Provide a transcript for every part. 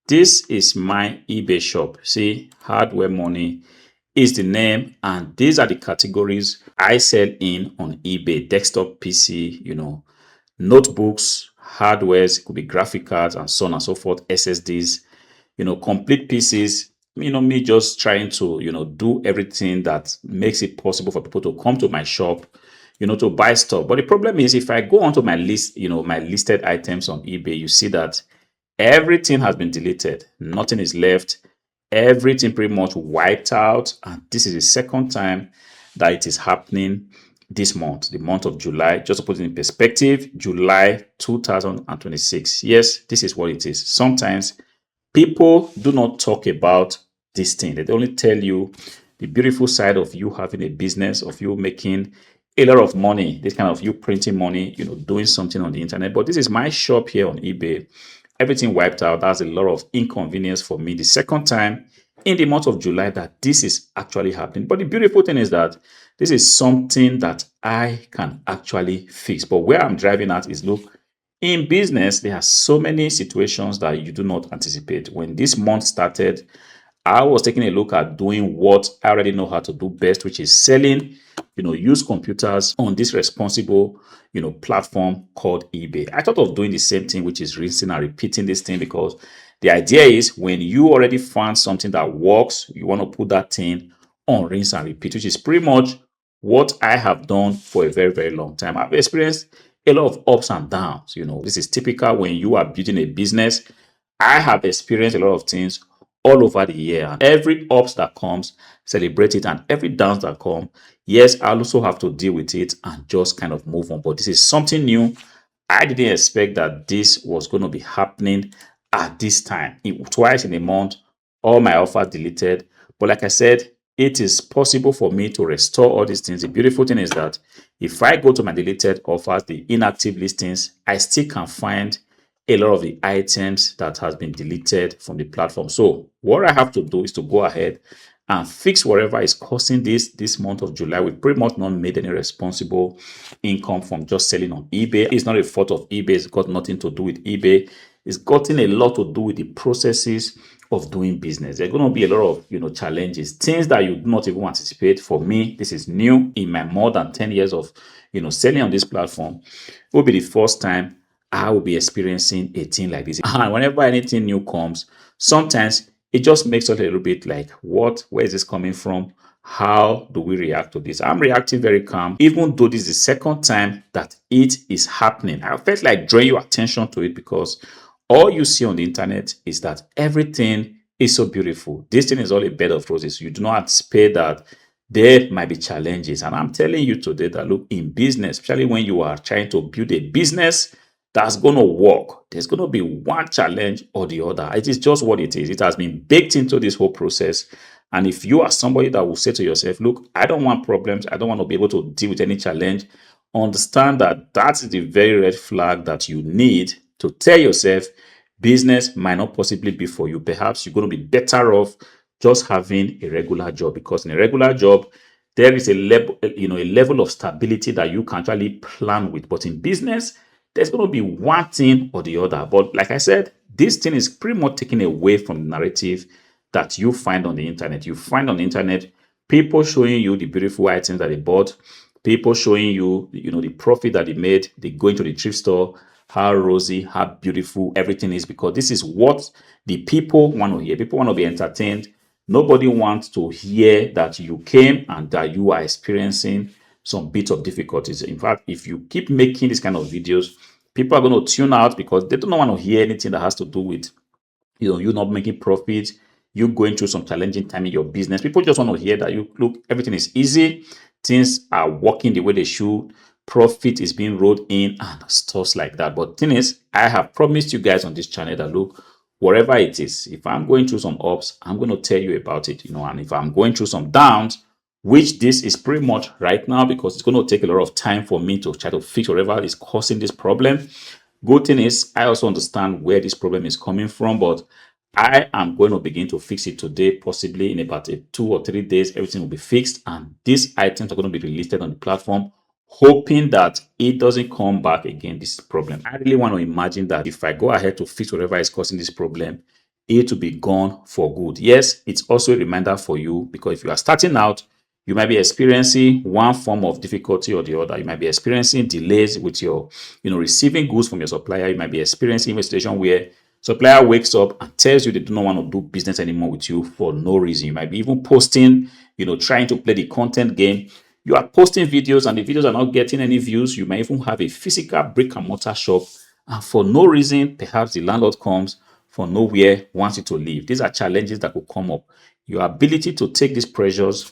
This is my eBay shop. See, hardware money is the name, and these are the categories I sell in on eBay: desktop PC, notebooks, hardwares, it could be graphic cards, and so on and so forth, SSDs, complete pieces. Me just trying to, do everything that makes it possible for people to come to my shop, to buy stuff. But the problem is, if I go onto my list, my listed items on eBay, you see that everything has been deleted. Nothing is left. Everything pretty much wiped out. And this is the second time that it is happening this month, the month of July. Just to put it in perspective, July 2026. Yes, this is what it is. Sometimes people do not talk about this thing. They only tell you the beautiful side of you having a business, of you making a lot of money, this kind of you printing money, doing something on the internet. But this is my shop here on eBay. Everything wiped out. That's a lot of inconvenience for me. The second time in the month of July that this is actually happening. But the beautiful thing is that this is something that I can actually fix. But where I'm driving at is, look, in business, there are so many situations that you do not anticipate. When this month started, I was taking a look at doing what I already know how to do best, which is selling, used computers on this responsible, platform called eBay. I thought of doing the same thing, which is rinsing and repeating this thing, because the idea is when you already found something that works, you want to put that thing on rinse and repeat, which is pretty much what I have done for a very, very long time. I've experienced a lot of ups and downs. This is typical when you are building a business. I have experienced a lot of things all over the year. And every ups that comes, celebrate it. And every downs that come, yes, I also have to deal with it and just kind of move on. But this is something new. I didn't expect that this was going to be happening at this time. Twice in a month, all my offers deleted. But like I said, it is possible for me to restore all these things. The beautiful thing is that if I go to my deleted offers, the inactive listings, I still can find a lot of the items that has been deleted from the platform. So what I have to do is to go ahead and fix whatever is causing this month of July. We pretty much not made any responsible income from just selling on eBay. It's not a fault of eBay. It's got nothing to do with eBay. It's gotten a lot to do with the processes of doing business. There are going to be a lot of challenges, things that you do not even anticipate. For me, this is new in my more than 10 years of selling on this platform. It will be the first time I will be experiencing a thing like this. And whenever anything new comes, sometimes it just makes us a little bit like, what? Where is this coming from? How do we react to this? I'm reacting very calm, even though this is the second time that it is happening. I felt like drawing your attention to it because all you see on the internet is that everything is so beautiful. This thing is all a bed of roses. You do not anticipate that there might be challenges. And I'm telling you today that, look, in business, especially when you are trying to build a business that's going to work, there's going to be one challenge or the other. It is just what it is. It has been baked into this whole process. And if you are somebody that will say to yourself, look, I don't want problems, I don't want to be able to deal with any challenge, understand that that is the very red flag that you need to tell yourself business might not possibly be for you. Perhaps you're going to be better off just having a regular job, because in a regular job, there is a level of stability that you can actually plan with. But in business, there's going to be one thing or the other. But like I said, this thing is pretty much taken away from the narrative that you find on the internet. You find on the internet people showing you the beautiful items that they bought, people showing you, the profit that they made. They go into the thrift store, how rosy, how beautiful everything is, because this is what the people want to hear. People want to be entertained. Nobody wants to hear that you came and that you are experiencing some bit of difficulties. In fact, if you keep making this kind of videos, people are going to tune out because they don't want to hear anything that has to do with you not making profit, you going through some challenging time in your business. People just want to hear that you look, everything is easy, things are working the way they should, profit is being rolled in and stuff like that. But thing is, I have promised you guys on this channel that, look, whatever it is, if I'm going through some ups, I'm going to tell you about it, and if I'm going through some downs, which this is pretty much right now, because it's going to take a lot of time for me to try to fix whatever is causing this problem. Good thing is, I also understand where this problem is coming from, but I am going to begin to fix it today. Possibly in about 2 or 3 days, everything will be fixed, and these items are going to be released on the platform, hoping that it doesn't come back again, this problem. I really want to imagine that if I go ahead to fix whatever is causing this problem, it to be gone for good. Yes, it's also a reminder for you, because if you are starting out, you might be experiencing one form of difficulty or the other. You might be experiencing delays with your, receiving goods from your supplier. You might be experiencing a situation where supplier wakes up and tells you they do not want to do business anymore with you for no reason. You might be even posting, trying to play the content game. You are posting videos and the videos are not getting any views. You might even have a physical brick and mortar shop, and for no reason, perhaps the landlord comes for nowhere, wants you to leave. These are challenges that could come up. Your ability to take these pressures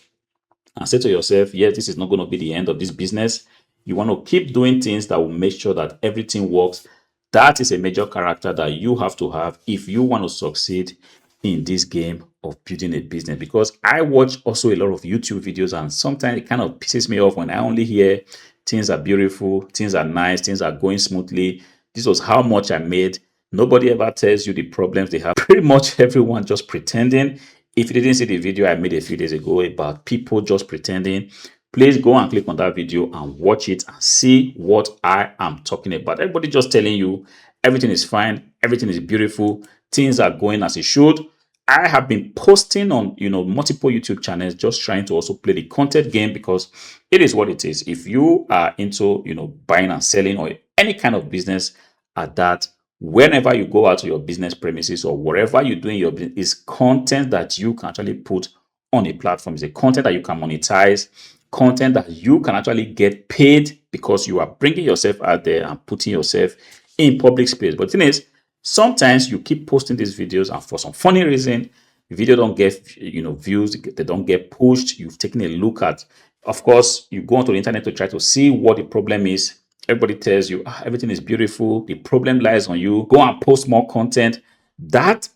and say to yourself, yes, this is not going to be the end of this business. You want to keep doing things that will make sure that everything works. That is a major character that you have to have if you want to succeed in this game of building a business. Because I watch also a lot of YouTube videos, and sometimes it kind of pisses me off when I only hear things are beautiful, things are nice, things are going smoothly. This was how much I made. Nobody ever tells you the problems they have. Pretty much everyone just pretending. If you didn't see the video I made a few days ago about people just pretending, please go and click on that video and watch it and see what I am talking about. Everybody just telling you everything is fine, everything is beautiful, things are going as it should. I have been posting on, multiple YouTube channels, just trying to also play the content game, because it is what it is. If you are into, buying and selling or any kind of business at that, whenever you go out to your business premises or wherever you're doing your business, is content that you can actually put on a platform. It's a content that you can monetize, content that you can actually get paid, because you are bringing yourself out there and putting yourself in public space. But the thing is, sometimes you keep posting these videos and for some funny reason, the video don't get, views, they don't get pushed. You've taken a look at, of course, you go onto the internet to try to see what the problem is. Everybody tells you everything is beautiful. The problem lies on you. Go and post more content. That,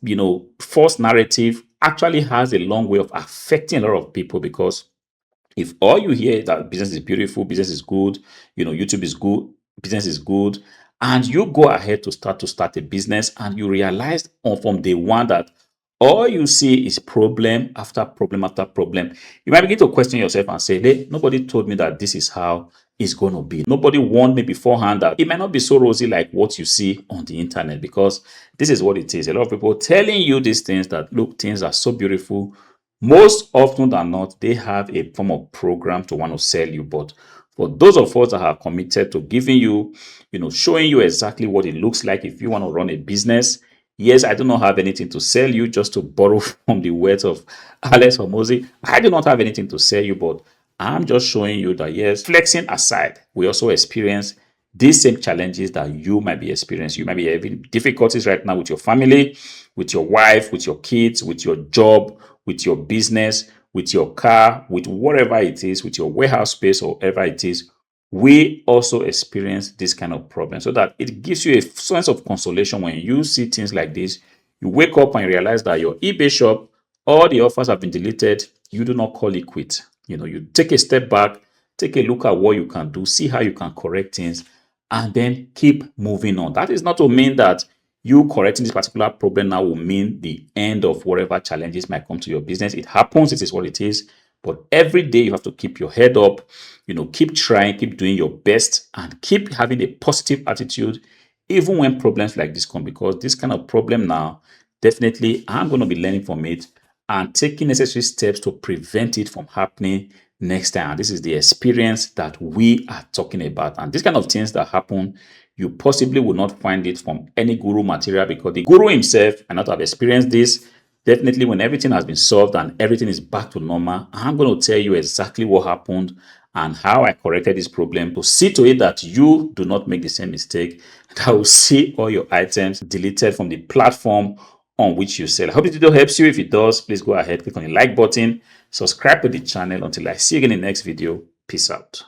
false narrative actually has a long way of affecting a lot of people, because if all you hear is that business is beautiful, business is good, YouTube is good, business is good, and you go ahead to start a business, and you realize from day one that all you see is problem after problem after problem, you might begin to question yourself and say, hey, nobody told me that this is how it's going to be. Nobody warned me beforehand that it might not be so rosy like what you see on the internet, because this is what it is. A lot of people telling you these things that, look, things are so beautiful. Most often than not, they have a form of program to want to sell you. But for those of us that are committed to giving you, showing you exactly what it looks like if you want to run a business. Yes, I do not have anything to sell you, just to borrow from the words of Alex Hormozi. I do not have anything to sell you, but I'm just showing you that, yes, flexing aside, we also experience these same challenges that you might be experiencing. You might be having difficulties right now with your family, with your wife, with your kids, with your job, with your business, with your car, with whatever it is, with your warehouse space or whatever it is. We also experience this kind of problem, so that it gives you a sense of consolation when you see things like this. You wake up and you realize that your eBay shop, all the offers have been deleted. You do not call it quit. You take a step back, take a look at what you can do, see how you can correct things, and then keep moving on. That is not to mean that you correcting this particular problem now will mean the end of whatever challenges might come to your business. It happens, it is what it is. But every day you have to keep your head up, keep trying, keep doing your best, and keep having a positive attitude, even when problems like this come. Because this kind of problem now, definitely I'm going to be learning from it and taking necessary steps to prevent it from happening next time. And this is the experience that we are talking about. And these kind of things that happen, you possibly will not find it from any guru material, because the guru himself and not have experienced this. Definitely when everything has been solved and everything is back to normal, I'm going to tell you exactly what happened and how I corrected this problem to see to it that you do not make the same mistake. That will see all your items deleted from the platform on which you sell. I hope this video helps you. If it does, please go ahead, click on the like button, subscribe to the channel. Until I see you again in the next video, peace out.